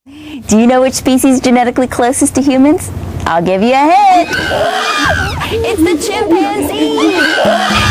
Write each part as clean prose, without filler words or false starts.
Do you know which species is genetically closest to humans? I'll give you a hint. It's the chimpanzee!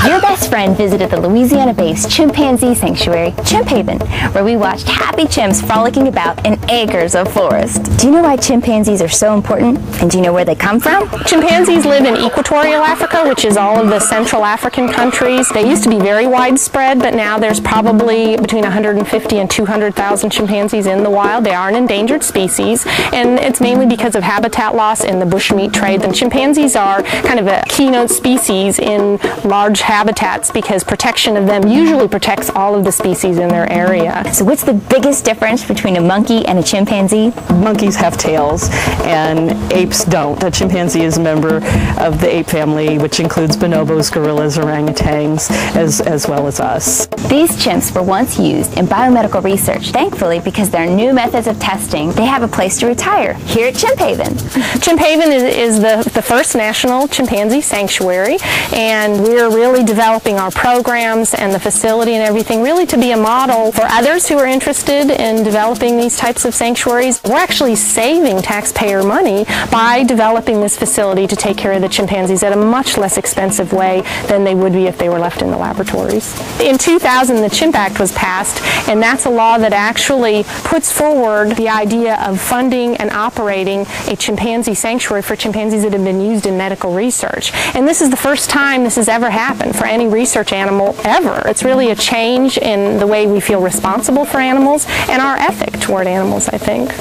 Your best friend visited the Louisiana-based chimpanzee sanctuary, Chimp Haven, where we watched happy chimps frolicking about in acres of forest. Do you know why chimpanzees are so important? And do you know where they come from? Chimpanzees live in equatorial Africa, which is all of the Central African countries. They used to be very widespread, but now there's probably between 150 and 200,000 chimpanzees in the wild. They are an endangered species, and it's mainly because of habitat loss in the bushmeat trade. And chimpanzees are kind of a keynote species in large habitats because protection of them usually protects all of the species in their area. So what's the biggest difference between a monkey and a chimpanzee? Monkeys have tails and apes don't. A chimpanzee is a member of the ape family, which includes bonobos, gorillas, orangutans, as well as us. These chimps were once used in biomedical research. Thankfully, because there are new methods of testing, they have a place to retire here at Chimp Haven. Chimp Haven is the first national chimpanzee sanctuary, and we're really developing our programs and the facility and everything really to be a model for others who are interested in developing these types of sanctuaries. We're actually saving taxpayer money by developing this facility to take care of the chimpanzees at a much less expensive way than they would be if they were left in the laboratories. In 2000, the Chimp Act was passed, and that's a law that actually puts forward the idea of funding and operating a chimpanzee sanctuary for chimpanzees that have been used in medical research. And this is the first time this has ever happened for any research animal ever. It's really a change in the way we feel responsible for animals and our ethic toward animals, I think.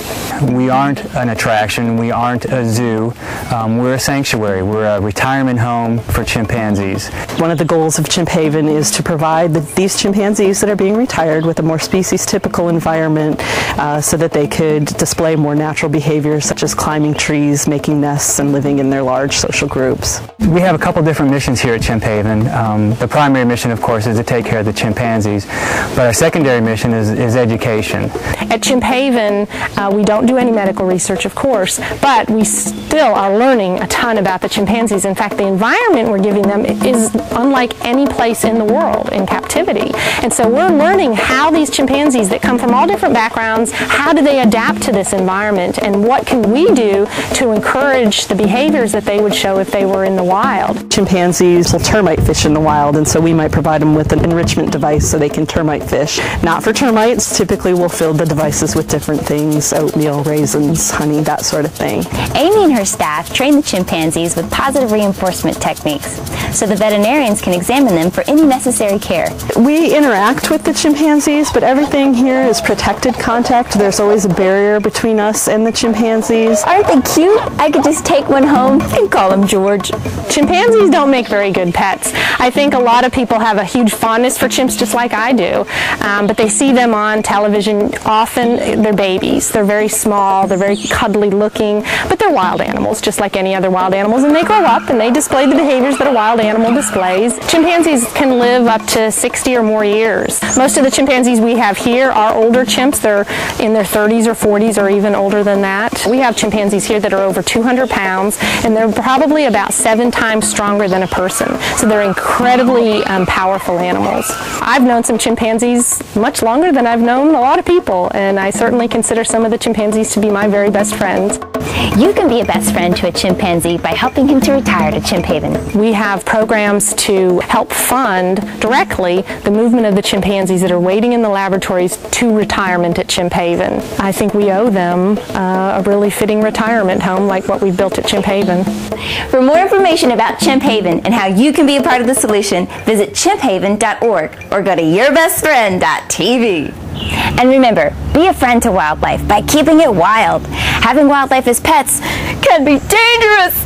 We aren't an attraction. We aren't a zoo. We're a sanctuary. We're a retirement home for chimpanzees. One of the goals of Chimp Haven is to provide these chimpanzees that are being retired with a more species-typical environment so that they could display more natural behaviors such as climbing trees, making nests, and living in their large social groups. We have a couple different missions here at Chimp Haven. The primary mission, of course, is to take care of the chimpanzees, but our secondary mission is education. At Chimp Haven, we don't do any medical research, of course, but we still are learning a ton about the chimpanzees. In fact, the environment we're giving them is unlike any place in the world in captivity. And so we're learning how these chimpanzees that come from all different backgrounds, how do they adapt to this environment, and what can we do to encourage the behaviors that they would show if they were in the wild. Chimpanzees will termite fish in the wild, and so we might provide them with an enrichment device so they can termite fish. Not for termites. Typically we'll fill the devices with different things, oatmeal, raisins, honey, that sort of thing. Amy and her staff train the chimpanzees with positive reinforcement techniques so the veterinarians can examine them for any necessary care. We interact with the chimpanzees, but everything here is protected contact. There's always a barrier between us and the chimpanzees. Aren't they cute? I could just take one home and call him George. Chimpanzees don't make very good pets. I think a lot of people have a huge fondness for chimps just like I do, but they see them on television often. They're babies. They're very small, they're very cuddly looking, but they're wild animals just like any other wild animals, and they grow up and they display the behaviors that a wild animal displays. Chimpanzees can live up to 60 or more years. Most of the chimpanzees we have here are older chimps. They're in their 30s or 40s or even older than that. We have chimpanzees here that are over 200 pounds, and they're probably about 7 times stronger than a person. So they're incredibly powerful animals. I've known some chimpanzees much longer than I've known a lot of people, and I certainly consider some of the chimpanzees to be my very best friends. You can be a best friend to a chimpanzee by helping him to retire to Chimp Haven. We have programs to help fund directly the movement of the chimpanzees that are waiting in the laboratories to retirement at Chimp Haven. I think we owe them a really fitting retirement home like what we've built at Chimp Haven. For more information about Chimp Haven and how you can be a part of the solution, visit chimphaven.org or go to yourbestfriend.tv. And remember, be a friend to wildlife by keeping it wild. Having wildlife as pets can be dangerous.